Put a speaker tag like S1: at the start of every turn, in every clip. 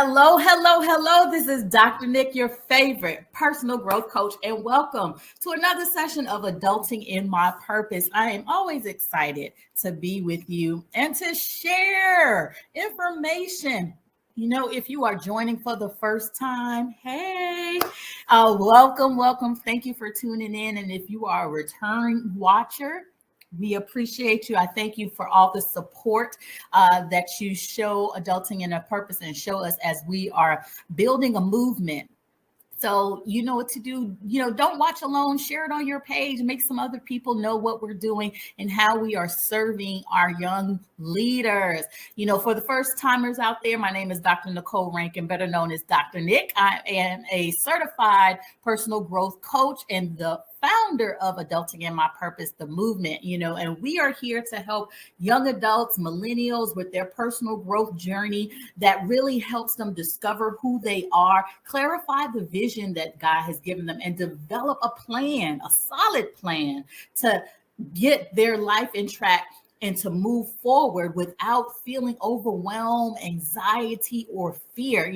S1: Hello, hello, hello. This is Dr. Nick, your favorite personal growth coach, and welcome to another session of Adulting in My Purpose. I am always excited to be with you and to share information. If you are joining for the first time, hey, welcome. Thank you for tuning in. And if you are a return watcher, we appreciate you. I thank you for all the support that you show Adulting in a Purpose and show us as we are building a movement. So you know what to do. Don't watch alone. Share it on your page. Make some other people know what we're doing and how we are serving our young leaders. For the first timers out there, my name is Dr. Nicole Rankin, better known as Dr. Nick. I am a certified personal growth coach and the founder of Adulting in My Purpose, the movement, and we are here to help young adults, millennials with their personal growth journey that really helps them discover who they are, clarify the vision that God has given them, and develop a plan, a solid plan to get their life in track and to move forward without feeling overwhelmed, anxiety, or fear.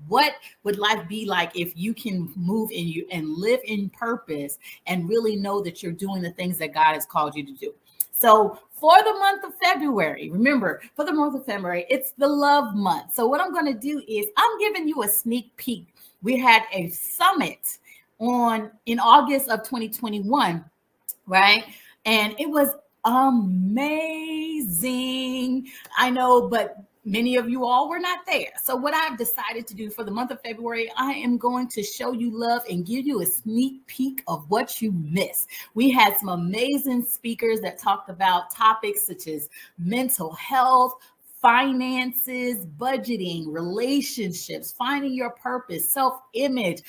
S1: What would life be like if you can move in you and live in purpose and really know that you're doing the things that God has called you to do? So for the month of February, remember, for the month of February, it's the love month. So what I'm going to do is I'm giving you a sneak peek. We had a summit in August of 2021, right? And it was amazing. I know, but many of you all were not there. So what I've decided to do for the month of February, I am going to show you love and give you a sneak peek of what you missed. We had some amazing speakers that talked about topics such as mental health, finances, budgeting, relationships, finding your purpose, self-image,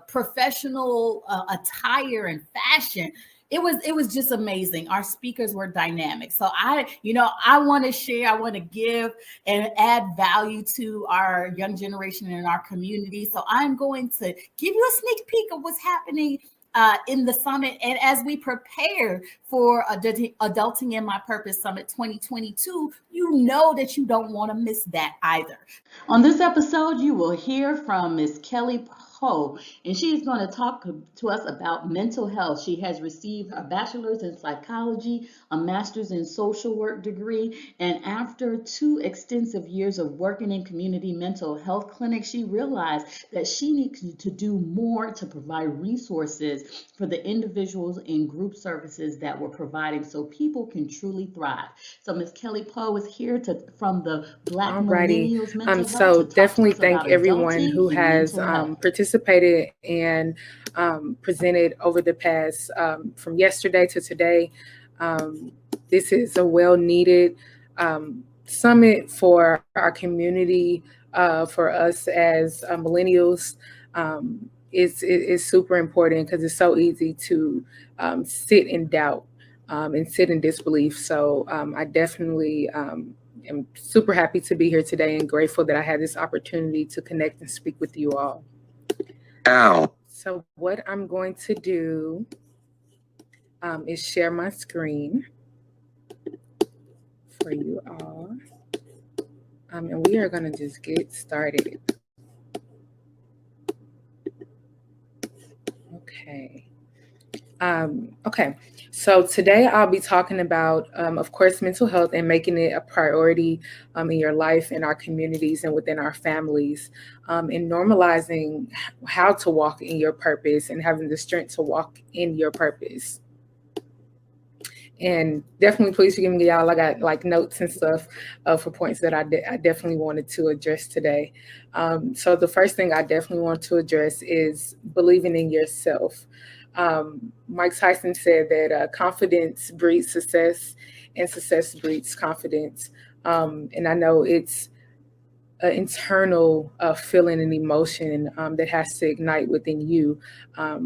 S1: professional attire and fashion. It was just amazing. Our speakers were dynamic. So I want to share, I want to give and add value to our young generation and our community. So I'm going to give you a sneak peek of what's happening in the summit. And as we prepare for Adulting in My Purpose Summit 2022, you know that you don't want to miss that either. On this episode, you will hear from Miss Kellie Poe, and she's going to talk to us about mental health. She has received a bachelor's in psychology, a master's in social work degree, and after 2 extensive years of working in community mental health clinics, she realized that she needs to do more to provide resources for the individuals and group services that we're providing so people can truly thrive. So Ms. Kellie Poe is here from the Black
S2: Alrighty.
S1: Millennials Mental Health
S2: So
S1: to talk to
S2: definitely
S1: us about
S2: thank everyone
S1: adulting
S2: who
S1: and
S2: has
S1: mental health.
S2: participated and presented over the past from yesterday to today. This is a well-needed summit for our community, for us as millennials. It's super important because it's so easy to sit in doubt and sit in disbelief. So I definitely am super happy to be here today and grateful that I had this opportunity to connect and speak with you all.
S3: Ow.
S2: So what I'm going to do is share my screen for you all. And we are going to just get started. Okay. So today I'll be talking about, of course, mental health and making it a priority in your life, in our communities, and within our families, and normalizing how to walk in your purpose and having the strength to walk in your purpose. And definitely, please forgive me, y'all. I got like notes and stuff for points that I definitely wanted to address today. So the first thing I definitely want to address is believing in yourself. Mike Tyson said that confidence breeds success and success breeds confidence. And I know it's an internal feeling and emotion that has to ignite within you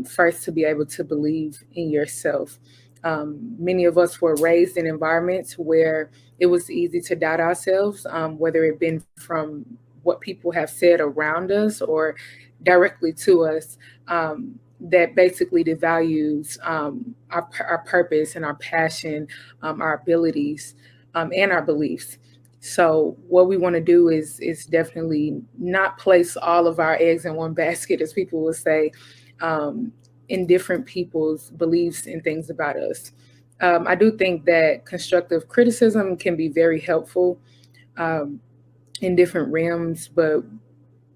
S2: first to be able to believe in yourself. Many of us were raised in environments where it was easy to doubt ourselves, whether it been from what people have said around us or directly to us, that basically devalues our purpose and our passion, our abilities, and our beliefs. So what we want to do is definitely not place all of our eggs in one basket, as people will say, um, in different people's beliefs and things about us. I do think that constructive criticism can be very helpful um, in different realms, but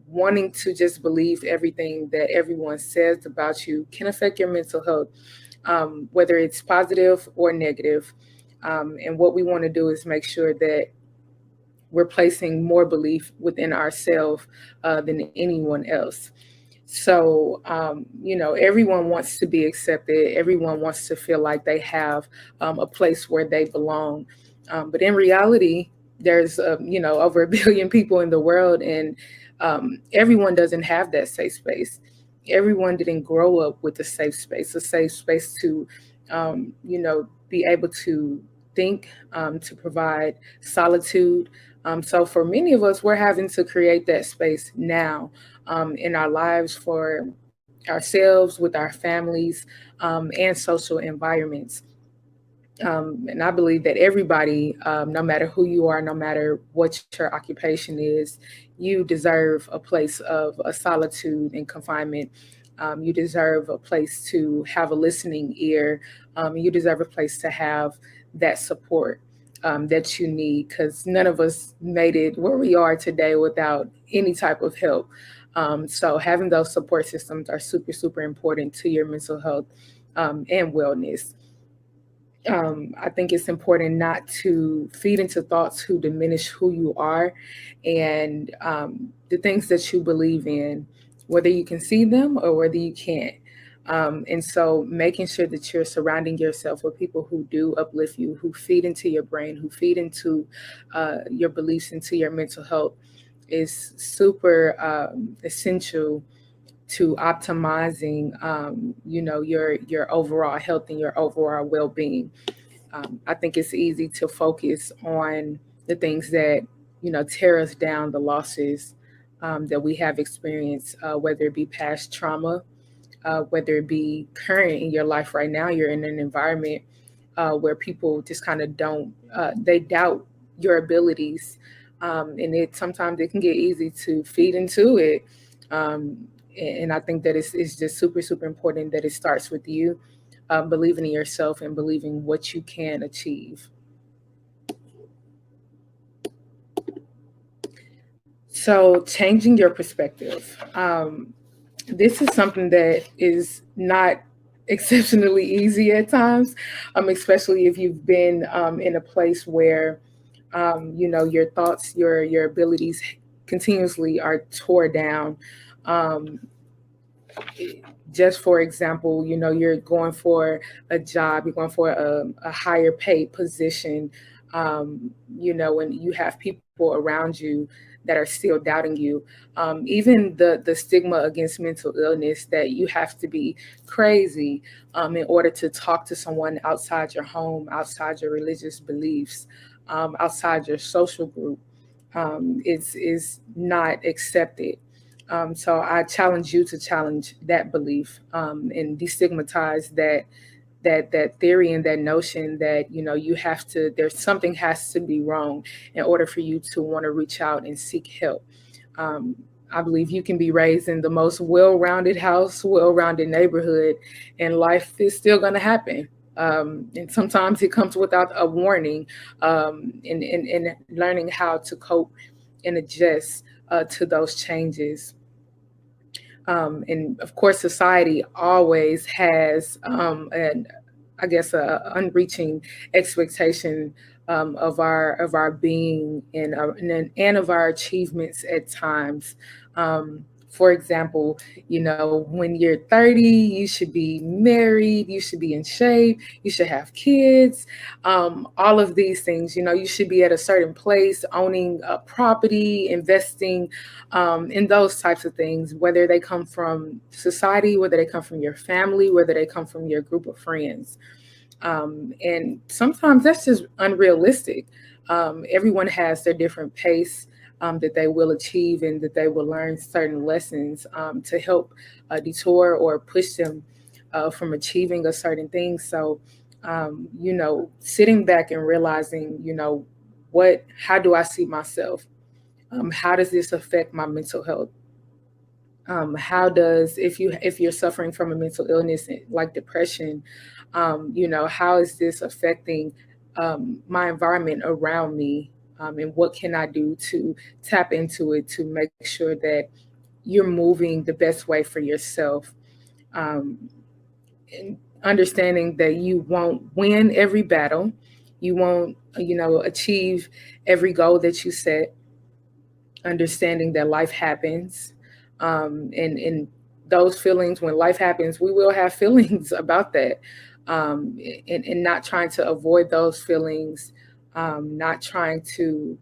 S2: wanting to just believe everything that everyone says about you can affect your mental health, whether it's positive or negative. And what we want to do is make sure that we're placing more belief within ourselves than anyone else. So, everyone wants to be accepted. Everyone wants to feel like they have a place where they belong. But in reality, there's, over a billion people in the world, and everyone doesn't have that safe space. Everyone didn't grow up with a safe space to, be able to think, to provide solitude. So for many of us, we're having to create that space now in our lives for ourselves, with our families, and social environments. And I believe that everybody, no matter who you are, no matter what your occupation is, you deserve a place of a solitude and confinement. You deserve a place to have a listening ear. You deserve a place to have that support that you need, because none of us made it where we are today without any type of help. So having those support systems are super, super important to your mental health and wellness. I think it's important not to feed into thoughts who diminish who you are and the things that you believe in, whether you can see them or whether you can't. And so making sure that you're surrounding yourself with people who do uplift you, who feed into your brain, who feed into your beliefs, into your mental health is super essential to optimizing, your overall health and your overall well-being. I think it's easy to focus on the things that tear us down, the losses that we have experienced, whether it be past trauma, whether it be current in your life right now. You're in an environment where people just kind of don't, they doubt your abilities, and it sometimes it can get easy to feed into it. And I think that it's just super, super important that it starts with you, believing in yourself and believing what you can achieve. So, changing your perspective. This is something that is not exceptionally easy at times, especially if you've been in a place where, your thoughts, your abilities continuously are tore down. Um, just for example, you're going for a job, you're going for a higher paid position, and you have people around you that are still doubting you. Even the stigma against mental illness, that you have to be crazy in order to talk to someone outside your home, outside your religious beliefs, outside your social group, is not accepted. So I challenge you to challenge that belief, and destigmatize that theory and that notion that you have to. There's something has to be wrong in order for you to want to reach out and seek help. Um, I believe you can be raised in the most well-rounded house, well-rounded neighborhood, and life is still going to happen. And sometimes it comes without a warning, and learning how to cope and adjust to those changes. And of course, society always has an I guess a unreaching expectation of our being and of our achievements at times. For example, when you're 30, you should be married, you should be in shape, you should have kids, all of these things. You should be at a certain place, owning a property, investing in those types of things, whether they come from society, whether they come from your family, whether they come from your group of friends. And sometimes that's just unrealistic. Everyone has their different pace that they will achieve and that they will learn certain lessons to help detour or push them from achieving a certain thing. So, sitting back and realizing, how do I see myself? How does this affect my mental health? How does, if you're suffering from a mental illness like depression, how is this affecting my environment around me? And what can I do to tap into it to make sure that you're moving the best way for yourself? And understanding that you won't win every battle, you won't, achieve every goal that you set. Understanding that life happens, and those feelings, when life happens, we will have feelings about that, and not trying to avoid those feelings, not trying to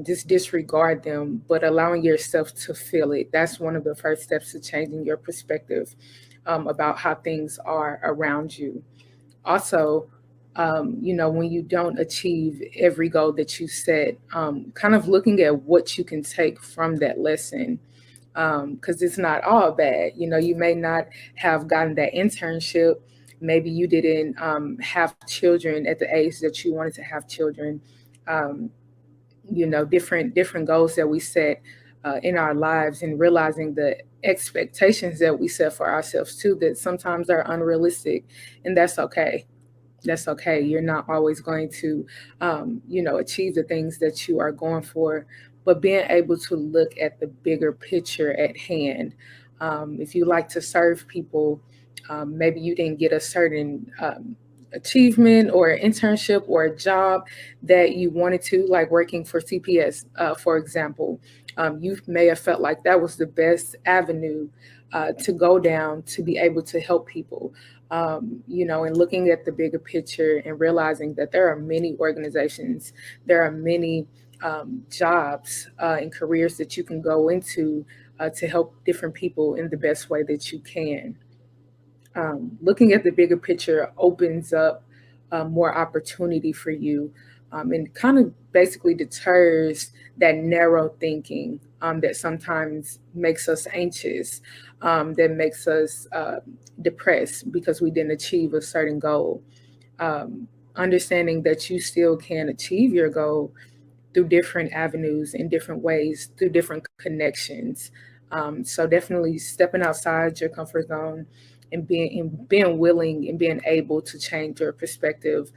S2: just disregard them, but allowing yourself to feel it. That's one of the first steps to changing your perspective about how things are around you. Also, when you don't achieve every goal that you set, kind of looking at what you can take from that lesson, because it's not all bad. You may not have gotten that internship. Maybe you didn't have children at the age that you wanted to have children. Different goals that we set in our lives, and realizing the expectations that we set for ourselves too, that sometimes are unrealistic, and that's okay. That's okay. You're not always going to, achieve the things that you are going for, but being able to look at the bigger picture at hand. If you like to serve people, maybe you didn't get a certain achievement or an internship or a job that you wanted to, like working for CPS, for example. You may have felt like that was the best avenue to go down to be able to help people. And looking at the bigger picture and realizing that there are many organizations, there are many jobs and careers that you can go into to help different people in the best way that you can. Looking at the bigger picture opens up more opportunity for you, and kind of basically deters that narrow thinking that sometimes makes us anxious, that makes us depressed because we didn't achieve a certain goal. Understanding that you still can achieve your goal through different avenues, in different ways, through different connections. So definitely stepping outside your comfort zone and being willing and being able to change your perspective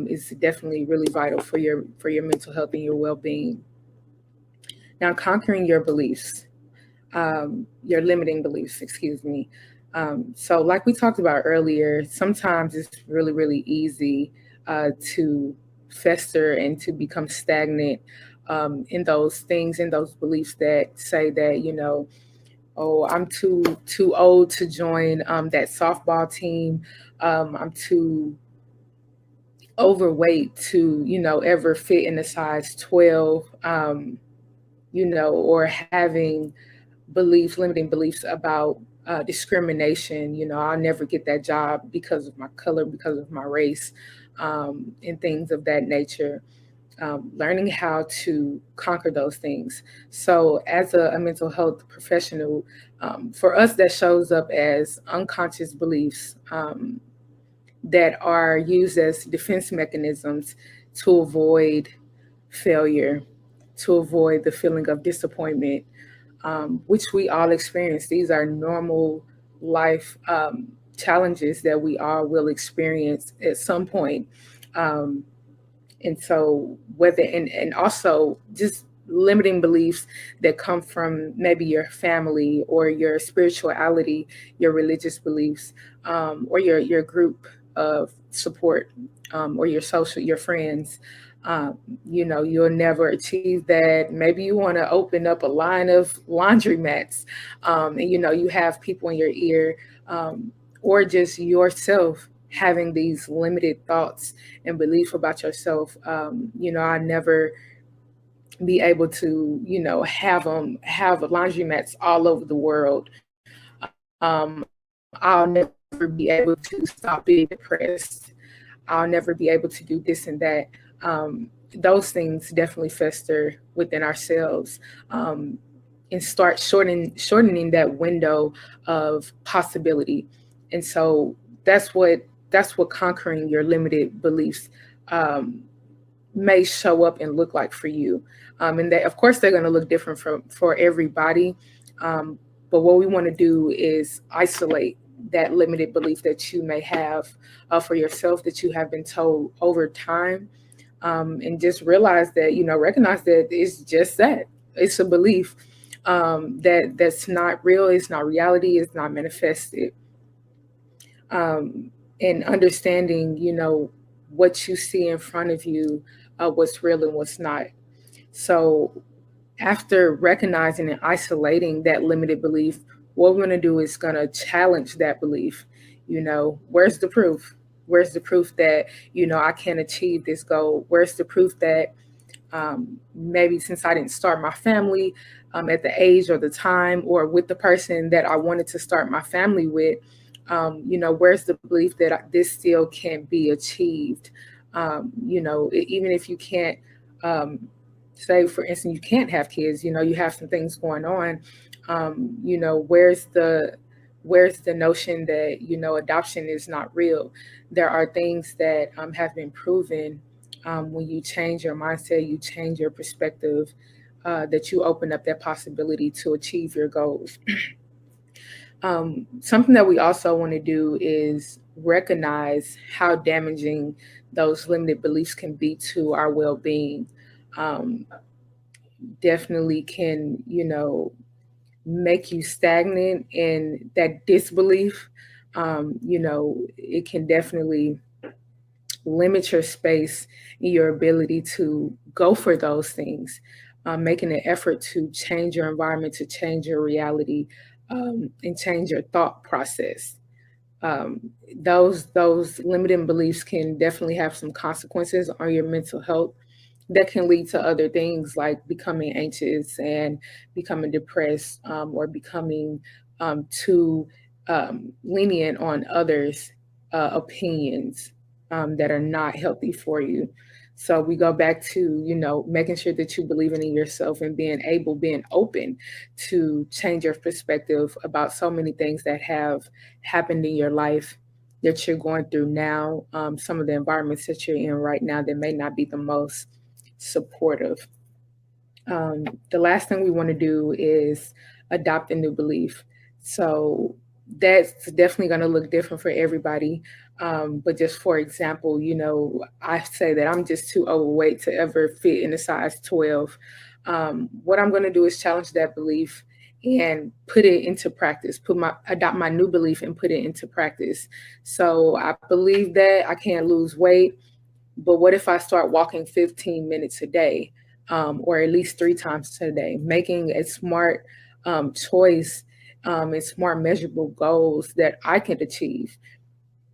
S2: is definitely really vital for your mental health and your well-being. Now, conquering your beliefs, your limiting beliefs, excuse me. So like we talked about earlier, sometimes it's really, really easy to fester and to become stagnant in those things, in those beliefs that say that, oh, I'm too old to join that softball team. I'm too overweight to, ever fit in a size 12, or having limiting beliefs about discrimination. I'll never get that job because of my color, because of my race, and things of that nature. Learning how to conquer those things. So as a mental health professional, for us, that shows up as unconscious beliefs that are used as defense mechanisms to avoid failure, to avoid the feeling of disappointment, which we all experience. These are normal life challenges that we all will experience at some point. And so and also just limiting beliefs that come from maybe your family or your spirituality, your religious beliefs, or your group of support, or your friends. You'll never achieve that. Maybe you want to open up a line of laundromats, and you have people in your ear, or just yourself having these limited thoughts and belief about yourself. I never be able to, have laundromats all over the world. I'll never be able to stop being depressed. I'll never be able to do this and that. Those things definitely fester within ourselves, and start shortening that window of possibility. And so that's what conquering your limited beliefs may show up and look like for you. And that, of course, they're going to look different for everybody. Um, but what we want to do is isolate that limited belief that you may have for yourself, that you have been told over time, and just realize that, recognize that it's just that. It's a belief that's not real, it's not reality, it's not manifested. And understanding, what you see in front of you, what's real and what's not. So after recognizing and isolating that limited belief, what we're going to do is going to challenge that belief. Where's the proof? Where's the proof that, I can achieve this goal? Where's the proof that maybe since I didn't start my family at the age or the time or with the person that I wanted to start my family with, where's the belief that this still can be achieved? Even if you can't, say, for instance, you can't have kids, you have some things going on, where's the notion that, adoption is not real? There are things that have been proven when you change your mindset, you change your perspective, that you open up that possibility to achieve your goals. Something that we also want to do is recognize how damaging those limited beliefs can be to our well-being. Definitely can, make you stagnant in that disbelief. It can definitely limit your space and your ability to go for those things, making an effort to change your environment, to change your reality, and change your thought process. Those limiting beliefs can definitely have some consequences on your mental health that can lead to other things like becoming anxious and becoming depressed, or becoming too lenient on others' opinions that are not healthy for you. So we go back to, making sure that you believe in yourself and being open to change your perspective about so many things that have happened in your life, that you're going through now, some of the environments that you're in right now that may not be the most supportive. The last thing we want to do is adopt a new belief. So that's definitely going to look different for everybody. But just for example, I say that I'm just too overweight to ever fit in a size 12. What I'm going to do is challenge that belief and put it into practice, adopt my new belief and put it into practice. So I believe that I can't lose weight, but what if I start walking 15 minutes a day, or at least 3 times a day, making a smart choice, and smart measurable goals that I can achieve?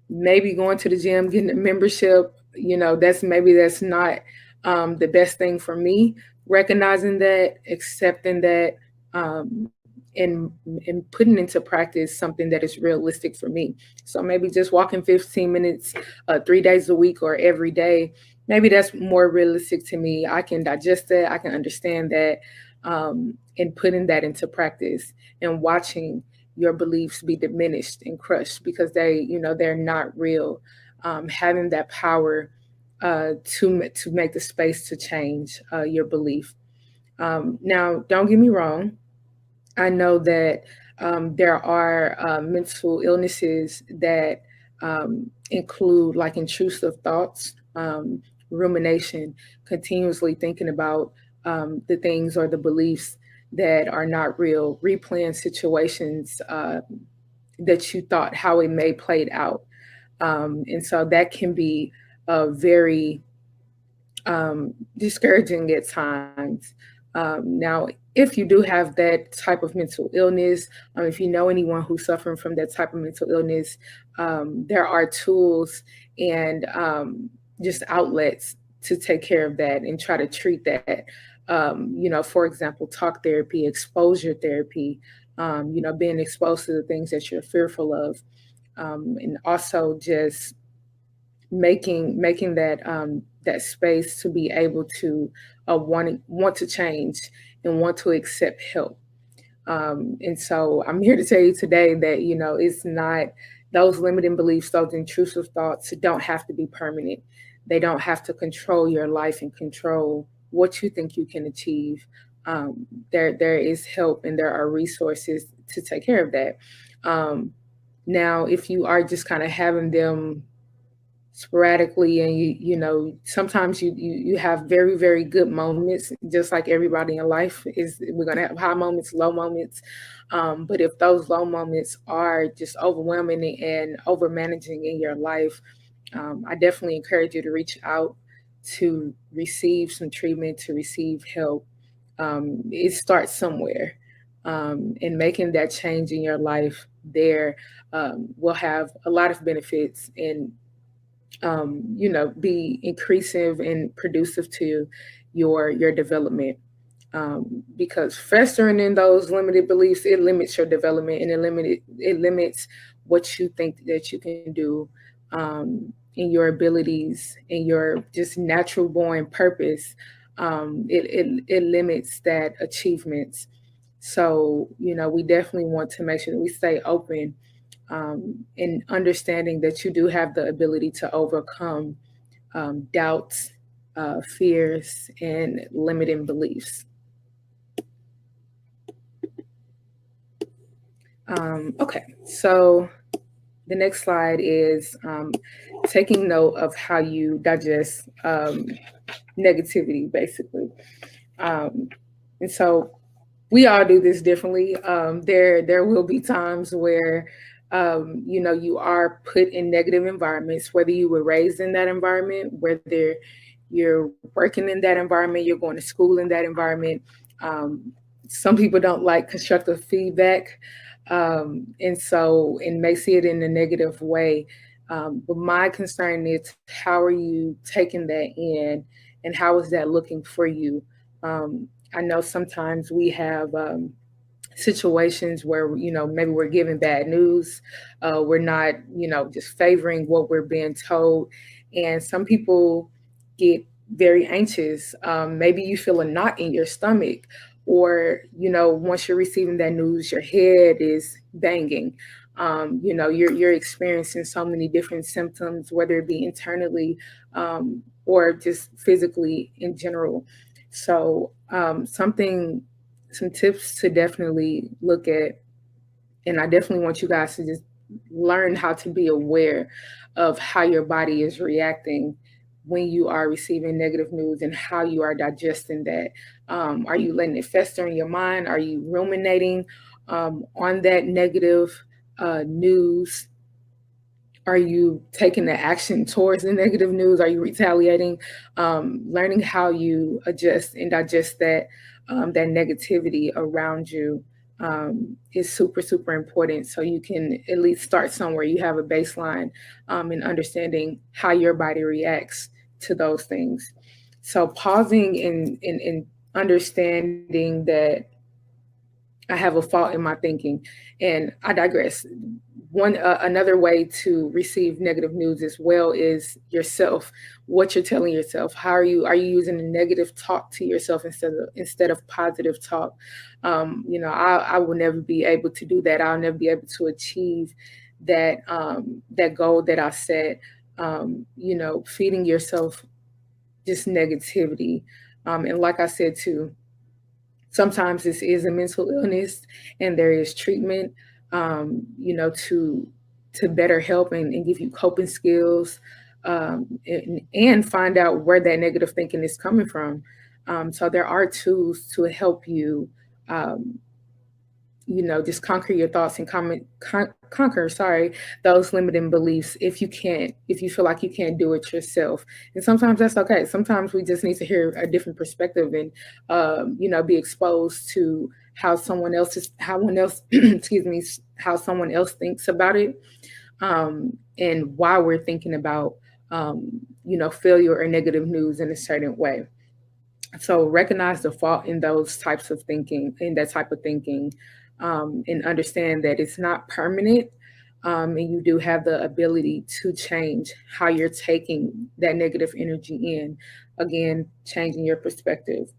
S2: Maybe going to the gym, getting a membership, that's not the best thing for me. Recognizing that, accepting that, and putting into practice something that is realistic for me. So maybe just walking 15 minutes 3 days a week or every day, maybe that's more realistic to me. I can digest that, I can understand that, and putting that into practice and watching your beliefs be diminished and crushed because they're not real. Having that power to make the space to change your belief. Now, don't get me wrong. I know that there are mental illnesses that include like intrusive thoughts, rumination, continuously thinking about the things or the beliefs that are not real, replaying situations that you thought how it may played out. And so that can be very discouraging at times. Now, if you do have that type of mental illness, if you know anyone who's suffering from that type of mental illness, there are tools and just outlets to take care of that and try to treat that. For example, talk therapy, exposure therapy, being exposed to the things that you're fearful of, and also just making that space to be able to want to change and want to accept help. And so I'm here to tell you today that it's not those limiting beliefs, those intrusive thoughts don't have to be permanent. They don't have to control your life and control what you think you can achieve. There is help and there are resources to take care of that. Now, if you are just kind of having them sporadically, and sometimes you have very, very good moments, just like everybody in life is, we're going to have high moments, low moments. But if those low moments are just overwhelming and over managing in your life, I definitely encourage you to reach out to receive some treatment, to receive help. It starts somewhere. And making that change in your life there will have a lot of benefits and be inclusive and producive to your development. Because festering in those limited beliefs, it limits your development, and it limits what you think that you can do, in your abilities, in your just natural born purpose. It limits that achievements. So we definitely want to make sure that we stay open, in understanding that you do have the ability to overcome doubts, fears, and limiting beliefs. Okay, so the next slide is taking note of how you digest negativity, basically. And so we all do this differently. There will be times where you are put in negative environments, whether you were raised in that environment, whether you're working in that environment, you're going to school in that environment. Some people don't like constructive feedback, and may see it in a negative way. But my concern is, how are you taking that in, and how is that looking for you? I know sometimes we have situations where maybe we're given bad news, we're not just favoring what we're being told, and some people get very anxious. Maybe you feel a knot in your stomach, or once you're receiving that news, your head is banging. You're experiencing so many different symptoms, whether it be internally, or just physically in general. So some tips to definitely look at, and I definitely want you guys to just learn how to be aware of how your body is reacting when you are receiving negative news, and how you are digesting that. Are you letting it fester in your mind? Are you ruminating on that negative news? Are you taking the action towards the negative news? Are you retaliating? Learning how you adjust and digest that negativity around you is super, super important. So you can at least start somewhere. You have a baseline in understanding how your body reacts to those things. So pausing and understanding that I have a fault in my thinking, and I digress. Another way to receive negative news as well is yourself. What you're telling yourself. How are you using a negative talk to yourself instead of positive talk? I will never be able to do that. I'll never be able to achieve that goal that I set. Feeding yourself just negativity, and like I said too, sometimes this is a mental illness, and there is treatment, to better help and give you coping skills, and find out where that negative thinking is coming from. So there are tools to help you, just conquer your thoughts and conquer, those limiting beliefs if you feel like you can't do it yourself. And sometimes that's okay. Sometimes we just need to hear a different perspective and, be exposed to how someone else, excuse me, how someone else thinks about it, and why we're thinking about, failure or negative news in a certain way. So recognize the fault in those types of thinking, in that type of thinking, and understand that it's not permanent, and you do have the ability to change how you're taking that negative energy in. Again, changing your perspective.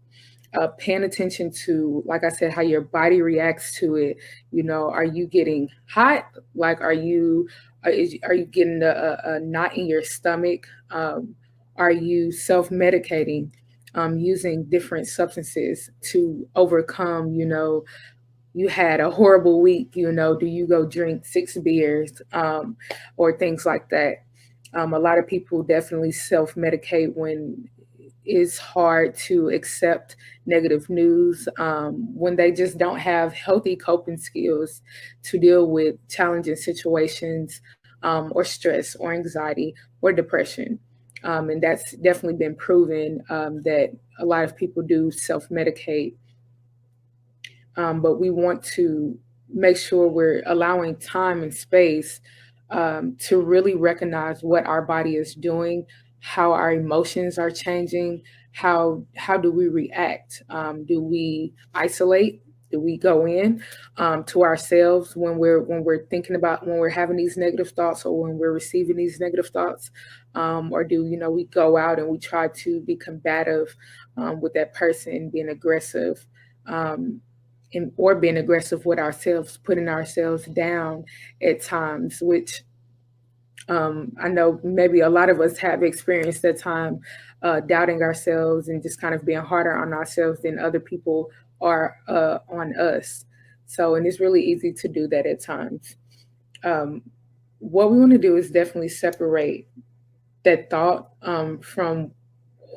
S2: Paying attention to, like I said, how your body reacts to it. Are you getting hot? Like, are you Are you getting a knot in your stomach? Are you self-medicating, using different substances to overcome, you had a horrible week, do you go drink 6 beers, or things like that? A lot of people definitely self-medicate when it's hard to accept negative news, when they just don't have healthy coping skills to deal with challenging situations, or stress or anxiety or depression. And that's definitely been proven, that a lot of people do self-medicate, but we want to make sure we're allowing time and space, to really recognize what our body is doing, how our emotions are changing, how do we react? Do we isolate? Do we go in, to ourselves when we're thinking about, when we're having these negative thoughts, or when we're receiving these negative thoughts, or do we go out and we try to be combative, with that person, being aggressive, um, or being aggressive with ourselves, putting ourselves down at times, which, I know maybe a lot of us have experienced that time, doubting ourselves and just kind of being harder on ourselves than other people are, on us. So, and it's really easy to do that at times. Um, what we want to do is definitely separate that thought, from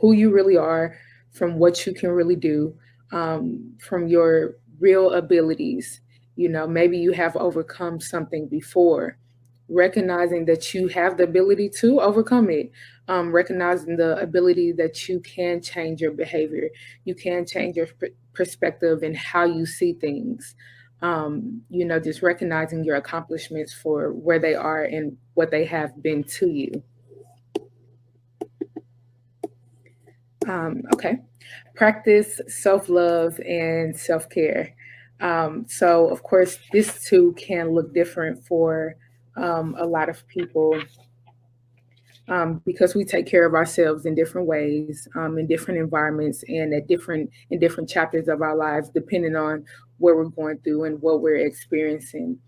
S2: who you really are, from what you can really do, from your real abilities. Maybe you have overcome something before, recognizing that you have the ability to overcome it, recognizing the ability that you can change your behavior, you can change your perspective and how you see things. Just recognizing your accomplishments for where they are and what they have been to you. Okay. Practice self love and self care. So, of course, this too can look different for, a lot of people, because we take care of ourselves in different ways, in different environments, and in different chapters of our lives, depending on where we're going through and what we're experiencing.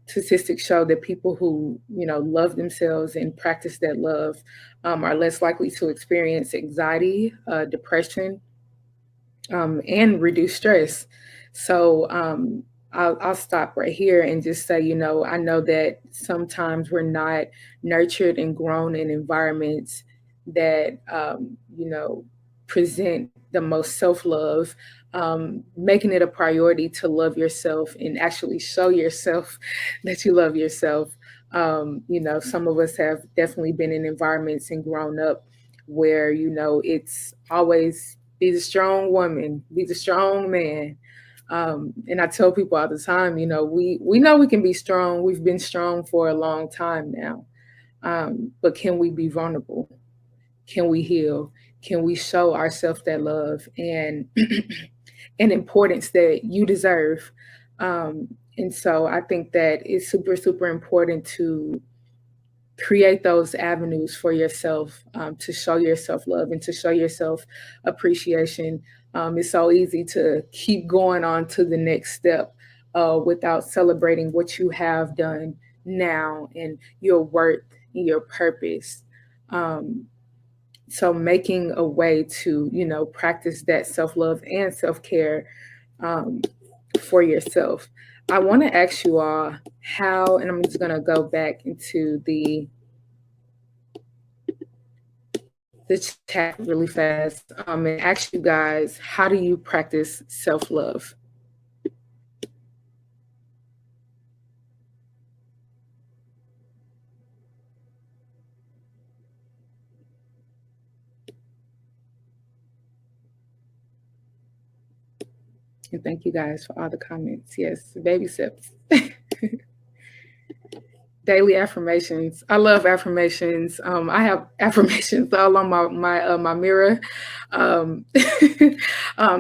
S2: Statistics show that people who love themselves and practice that love, are less likely to experience anxiety, depression, and reduce stress. So, I'll stop right here and just say, I know that sometimes we're not nurtured and grown in environments that, present the most self love, making it a priority to love yourself and actually show yourself that you love yourself. Some of us have definitely been in environments and grown up where, it's always be the strong woman, be the strong man. And I tell people all the time, we know we can be strong. We've been strong for a long time now. But can we be vulnerable? Can we heal? Can we show ourselves that love and and importance that you deserve? And so I think that it's super, super important to create those avenues for yourself, to show yourself love and to show yourself appreciation. It's so easy to keep going on to the next step, without celebrating what you have done now and your worth and your purpose. So making a way to, practice that self-love and self-care, um, for yourself. I want to ask you all how, and I'm just going to go back into the chat really fast, and ask you guys, how do you practice self-love? And thank you guys for all the comments. Yes, baby steps. Daily affirmations. I love affirmations. I have affirmations all on my mirror. Um,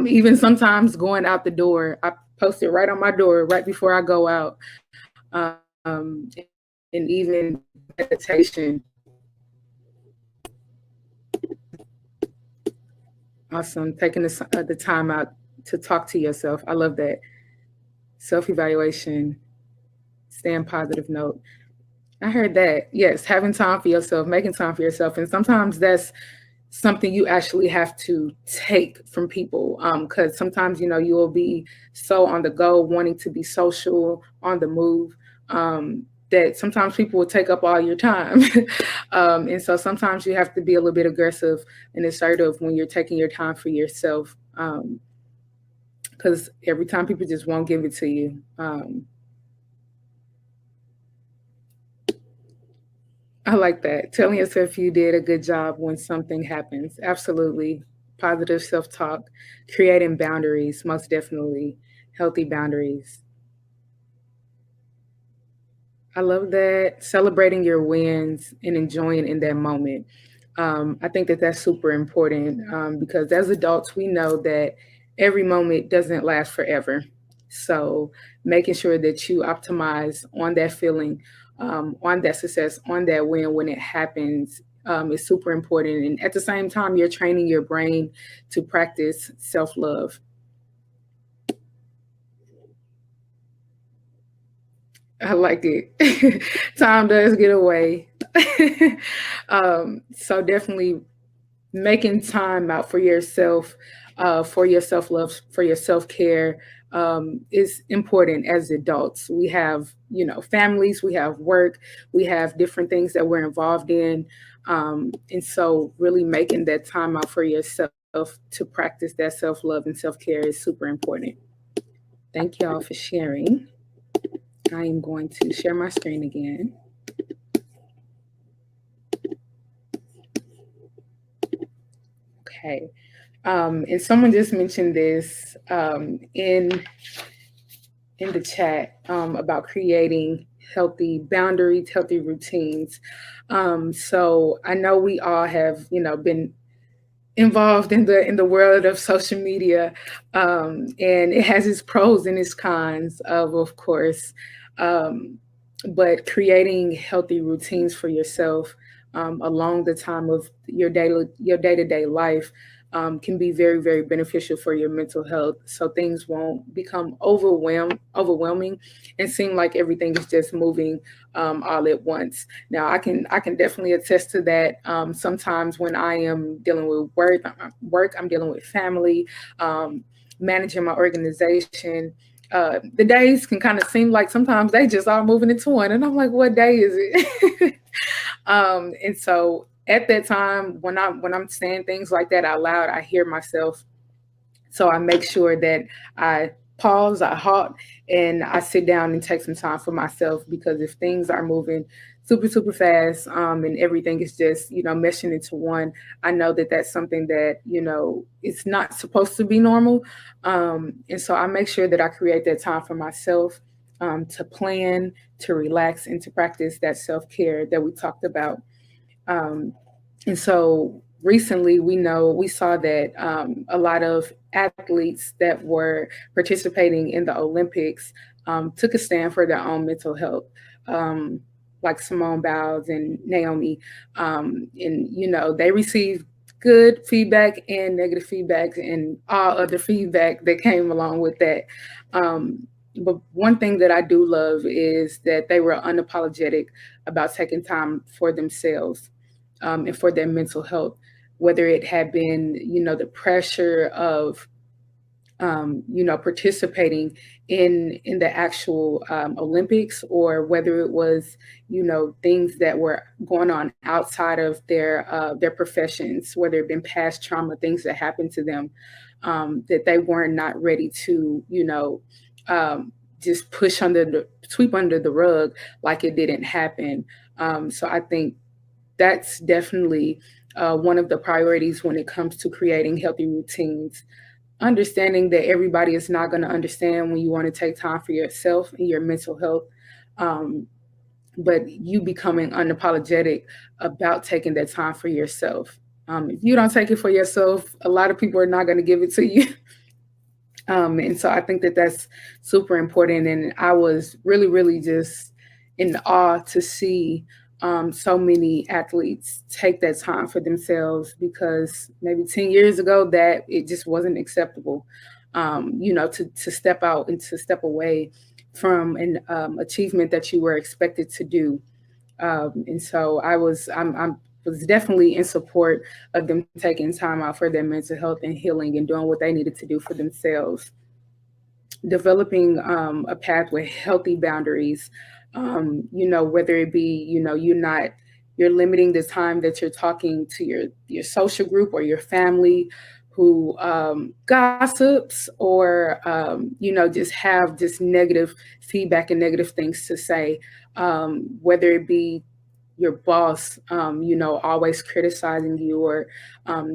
S2: Even sometimes going out the door, I post it right on my door right before I go out. Um, and even meditation. Awesome. Taking the time out to talk to yourself. I love that. Self-evaluation. Stay on positive note. I heard that. Yes, having time for yourself, making time for yourself. And sometimes that's something you actually have to take from people. Because sometimes, you will be so on the go, wanting to be social, on the move, that sometimes people will take up all your time. And so sometimes you have to be a little bit aggressive and assertive when you're taking your time for yourself. Because every time people just won't give it to you. I like that. Telling yourself you did a good job when something happens. Absolutely. Positive self talk, creating boundaries, most definitely. Healthy boundaries. I love that. Celebrating your wins and enjoying in that moment. I think that that's super important because as adults, we know that every moment doesn't last forever. So making sure that you optimize on that feeling, on that success, on that win when it happens is super important. And at the same time, you're training your brain to practice self love. I like it. Time does get away. So definitely making time out for your self love, for your self care, is important as adults. We have, families, we have work, we have different things that we're involved in. And so, really making that time out for yourself to practice that self love and self care is super important. Thank y'all for sharing. I am going to share my screen again. Okay. And someone just mentioned this in the chat about creating healthy boundaries, healthy routines. So I know we all have, been involved in the world of social media, and it has its pros and its cons of course, um, but creating healthy routines for yourself along the time of your day to day life can be very very beneficial for your mental health. So things won't become overwhelming and seem like everything is just moving all at once. Now, I can definitely attest to that. Sometimes when I am dealing with work, I'm dealing with family, managing my organization. The days can kind of seem like sometimes they just are moving into one, and I'm like, what day is it? And so at that time, when I'm saying things like that out loud, I hear myself, so I make sure that I pause, I halt, and I sit down and take some time for myself because if things are moving super, super fast and everything is just, meshing into one, I know that that's something that, it's not supposed to be normal. And so I make sure that I create that time for myself to plan, to relax, and to practice that self care that we talked about. Um, and so recently, we saw that a lot of athletes that were participating in the Olympics took a stand for their own mental health, um, like Simone Biles and Naomi. And, they received good feedback and negative feedback and all other feedback that came along with that. But one thing that I do love is that they were unapologetic about taking time for themselves and for their mental health, whether it had been, the pressure of, participating in the actual Olympics, or whether it was, things that were going on outside of their professions, whether it been past trauma, things that happened to them, that they weren't not ready to, just sweep under the rug like it didn't happen. So I think that's definitely one of the priorities when it comes to creating healthy routines. Understanding that everybody is not going to understand when you want to take time for yourself and your mental health, um, but you becoming unapologetic about taking that time for yourself. If you don't take it for yourself, a lot of people are not going to give it to you. And so I think that that's super important. And I was really, really just in awe to see so many athletes take that time for themselves because maybe 10 years ago that it just wasn't acceptable, to step out and to step away from an achievement that you were expected to do. And so I'm was definitely in support of them taking time out for their mental health and healing and doing what they needed to do for themselves. Developing a path with healthy boundaries, whether it be, you're limiting the time that you're talking to your social group or your family who gossips or, just have just negative feedback and negative things to say, whether it be your boss, always criticizing you or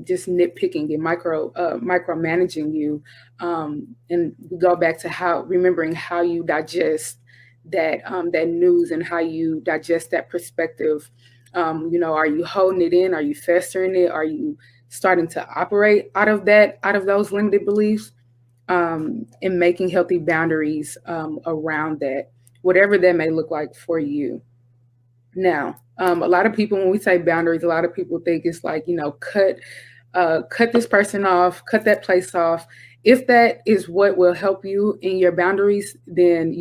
S2: just nitpicking and micromanaging you. And we go back to how remembering how you digest that news and how you digest that perspective. Are you holding it in? Are you festering it? Are you starting to operate out of those limited beliefs? And making healthy boundaries around that, whatever that may look like for you. Now, a lot of people, when we say boundaries, a lot of people think it's like, cut this person off, cut that place off. If that is what will help you in your boundaries, then,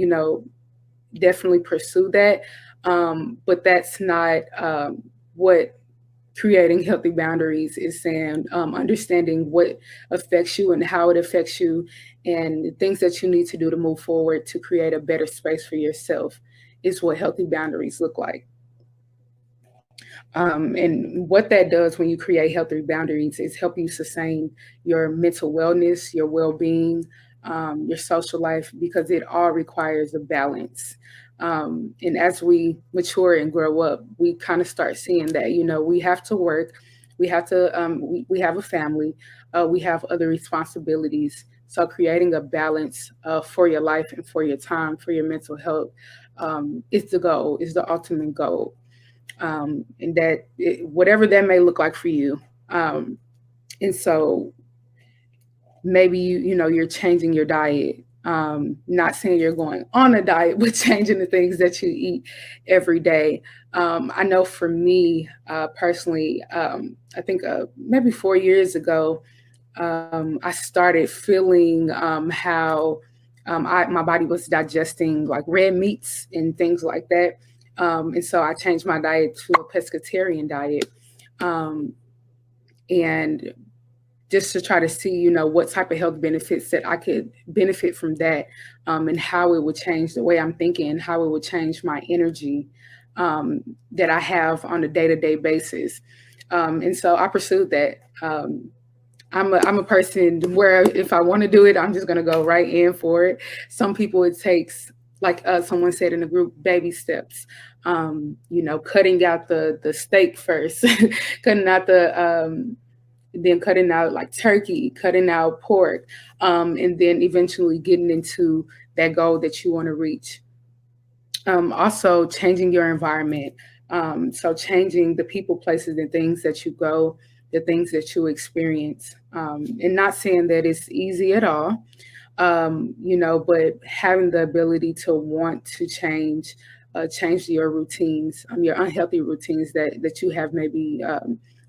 S2: definitely pursue that. But that's not what creating healthy boundaries is saying. Understanding what affects you and how it affects you and the things that you need to do to move forward to create a better space for yourself is what healthy boundaries look like. And what that does when you create healthy boundaries is help you sustain your mental wellness, your well-being, your social life, because it all requires a balance. And as we mature and grow up, we kind of start seeing that, we have to work, we have to, we have a family, we have other responsibilities. So creating a balance for your life and for your time, for your mental health, is the goal, is the ultimate goal. And that whatever that may look like for you. And so maybe you're changing your diet. Not saying you're going on a diet, but changing the things that you eat every day. I know for me personally, I think maybe 4 years ago, I started feeling how my body was digesting like red meats and things like that. And so I changed my diet to a pescatarian diet. And just to try to see, what type of health benefits that I could benefit from that, and how it would change the way I'm thinking, how it would change my energy that I have on a day-to-day basis. And so I pursued that. I'm a person where if I want to do it, I'm just going to go right in for it. Some people, it takes, like someone said in the group, baby steps. Cutting out the steak first, cutting out then cutting out like turkey, cutting out pork, and then eventually getting into that goal that you want to reach. Also changing your environment. So changing the people, places, and things that you go, the things that you experience. And not saying that it's easy at all, but having the ability to want to change your routines, your unhealthy routines that you have maybe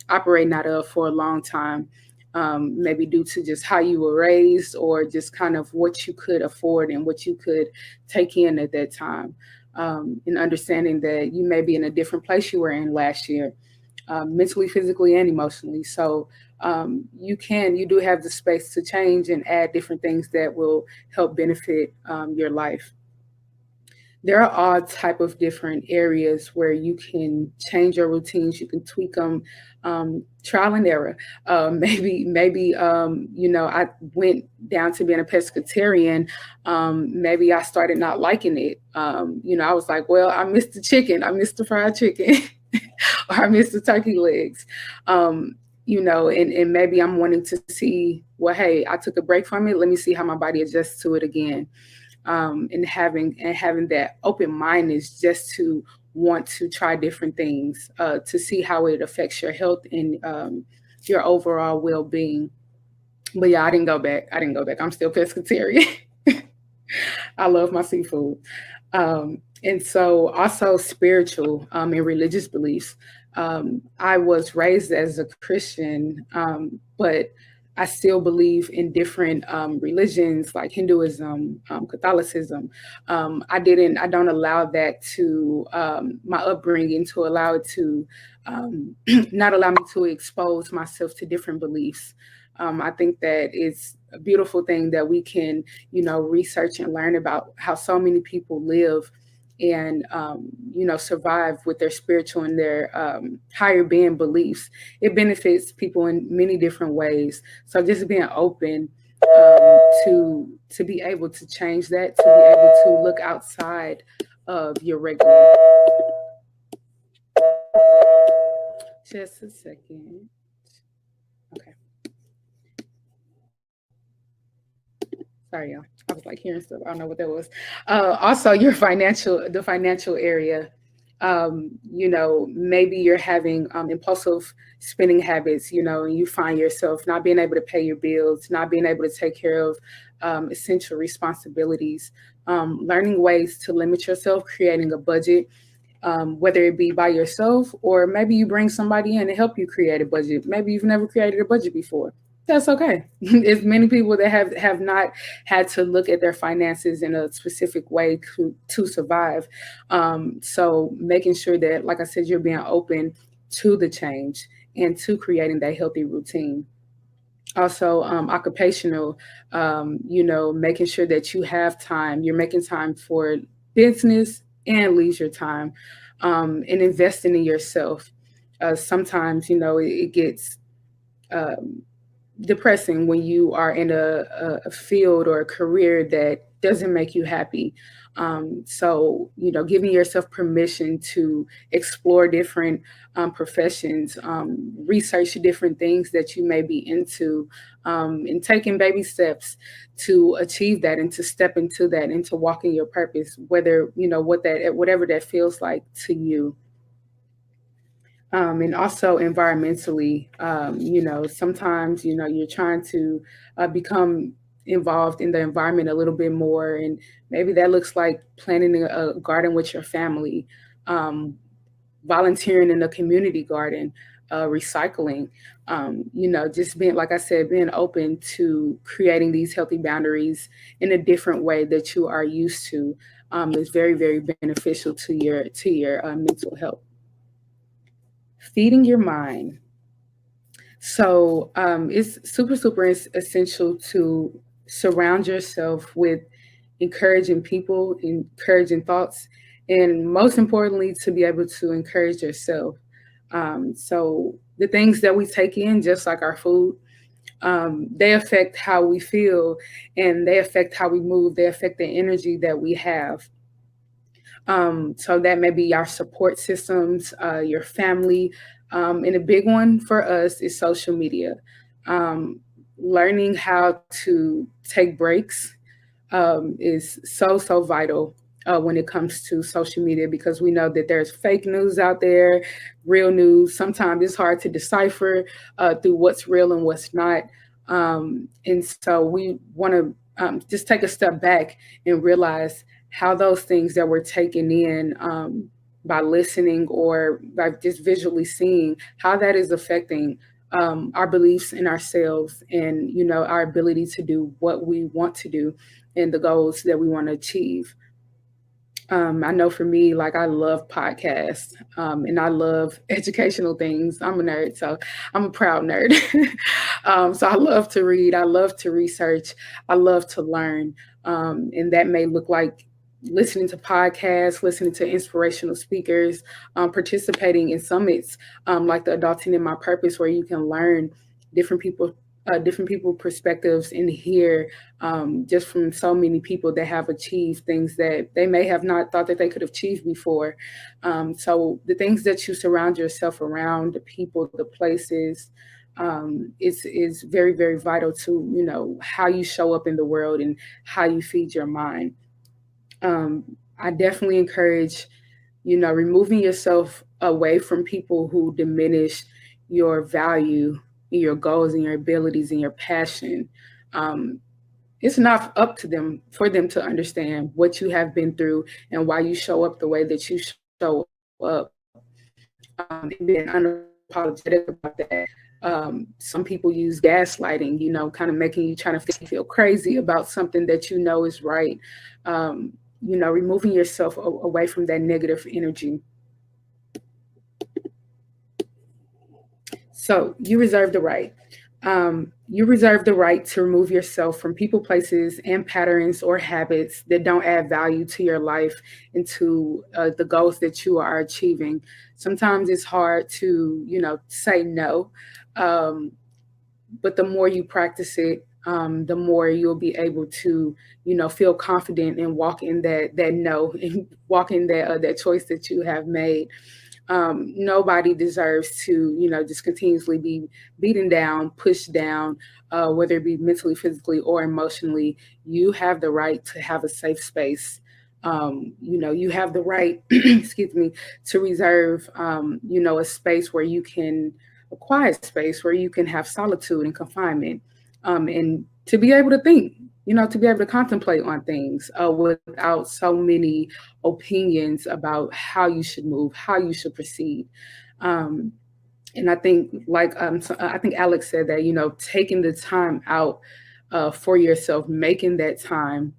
S2: operating out of for a long time, maybe due to just how you were raised or just kind of what you could afford and what you could take in at that time. And understanding that you may be in a different place you were in last year, mentally, physically, and emotionally. So you do have the space to change and add different things that will help benefit your life. There are all type of different areas where you can change your routines. You can tweak them, trial and error. Maybe I went down to being a pescatarian. Maybe I started not liking it. I was like, well, I missed the chicken. I missed the fried chicken. Or I missed the turkey legs. And maybe I'm wanting to see, well, hey, I took a break from it. Let me see how my body adjusts to it again. And having that open mindedness just to want to try different things, to see how it affects your health and your overall well-being. But yeah, I didn't go back. I'm still pescatarian. I love my seafood. And so also spiritual and religious beliefs. I was raised as a Christian, but I still believe in different religions like Hinduism, Catholicism. I don't allow that to my upbringing to allow it to not allow me to expose myself to different beliefs. I think that it's a beautiful thing that we can, research and learn about how so many people live and survive with their spiritual and their higher being beliefs. It benefits people in many different ways. So just being open to be able to change that, to be able to look outside of your regular. Just a second. Okay. Sorry, y'all. I was like hearing stuff. I don't know what that was. Also, the financial area. Maybe you're having impulsive spending habits, and you find yourself not being able to pay your bills, not being able to take care of essential responsibilities, learning ways to limit yourself, creating a budget, whether it be by yourself or maybe you bring somebody in to help you create a budget. Maybe you've never created a budget before. That's okay. It's many people that have not had to look at their finances in a specific way to survive. So making sure that, like I said, you're being open to the change and to creating that healthy routine. Also, occupational, making sure that you have time, you're making time for business and leisure time, and investing in yourself. Sometimes, it gets depressing when you are in a field or a career that doesn't make you happy. So, giving yourself permission to explore different professions, research different things that you may be into, and taking baby steps to achieve that and to step into that and to walk in your purpose, whether, whatever that feels like to you. And also environmentally, sometimes, you're trying to become involved in the environment a little bit more. And maybe that looks like planting a garden with your family, um, volunteering in a community garden, recycling, just being, like I said, being open to creating these healthy boundaries in a different way that you are used to, is very, very beneficial to your mental health. Feeding your mind. So it's super, super essential to surround yourself with encouraging people, encouraging thoughts, and most importantly, to be able to encourage yourself. So the things that we take in, just like our food, they affect how we feel and they affect how we move. They affect the energy that we have. So that may be our support systems, your family. And a big one for us is social media. Um, Learning how to take breaks is so vital when it comes to social media, because we know that there's fake news out there, real news. Sometimes it's hard to decipher through what's real and what's not. And so we want to just take a step back and realize how those things that we're taking in, by listening or by just visually seeing, how that is affecting our beliefs in ourselves and, our ability to do what we want to do and the goals that we want to achieve. I know for me, like, I love podcasts, and I love educational things. I'm a nerd, so I'm a proud nerd. So I love to read, I love to research, I love to learn. And that may look like listening to podcasts, listening to inspirational speakers, participating in summits, like the Adulting in My Purpose, where you can learn different people different people perspectives and hear, just from so many people that have achieved things that they may have not thought that they could achieve before. So the things that you surround yourself around, the people, the places, is very, very vital to, how you show up in the world and how you feed your mind. I definitely encourage, removing yourself away from people who diminish your value, your goals, and your abilities and your passion. Um, it's not up to them for them to understand what you have been through and why you show up the way that you show up. And being unapologetic about that. Some people use gaslighting, kind of making you trying to feel crazy about something that is right. Removing yourself away from that negative energy. So you reserve the right. You reserve the right to remove yourself from people, places, and patterns or habits that don't add value to your life and to the goals that you are achieving. Sometimes it's hard to, say no, but the more you practice it, the more you'll be able to, feel confident and walk in that no, and walk in that choice that you have made. Nobody deserves to, just continuously be beaten down, pushed down, whether it be mentally, physically, or emotionally. You have the right to have a safe space. You have the right, excuse me, to reserve, a space where you can, a quiet space where you can have solitude and confinement, and to be able to think, to be able to contemplate on things without so many opinions about how you should move, how you should proceed. And I think, I think Alex said that, taking the time out for yourself, making that time,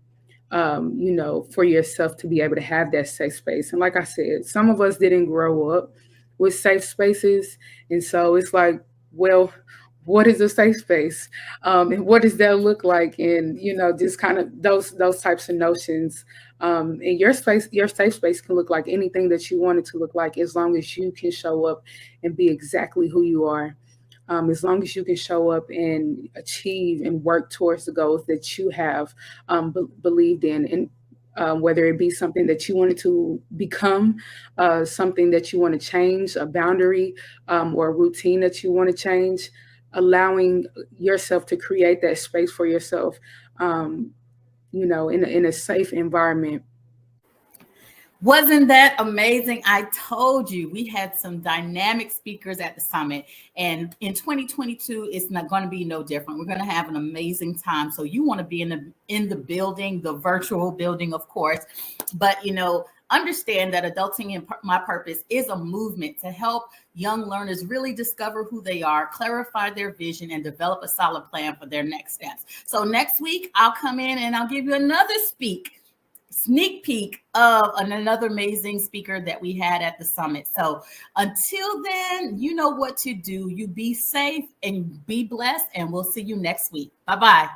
S2: for yourself to be able to have that safe space. And like I said, some of us didn't grow up with safe spaces. And so it's like, well, what is a safe space? And what does that look like? And, just kind of those types of notions. And your safe space can look like anything that you want it to look like, as long as you can show up and be exactly who you are. As long as you can show up and achieve and work towards the goals that you have believed in, and whether it be something that you wanted to become, something that you want to change, a boundary, or a routine that you want to change, allowing yourself to create that space for yourself, in a safe environment.
S1: Wasn't that amazing? I told you we had some dynamic speakers at the summit, and in 2022, it's not going to be no different. We're going to have an amazing time. So you want to be in the building, the virtual building, of course, but understand that Adulting in My Purpose is a movement to help young learners really discover who they are, clarify their vision, and develop a solid plan for their next steps. So next week, I'll come in and I'll give you another sneak peek of another amazing speaker that we had at the summit. So until then, you know what to do. You be safe and be blessed, and we'll see you next week. Bye-bye.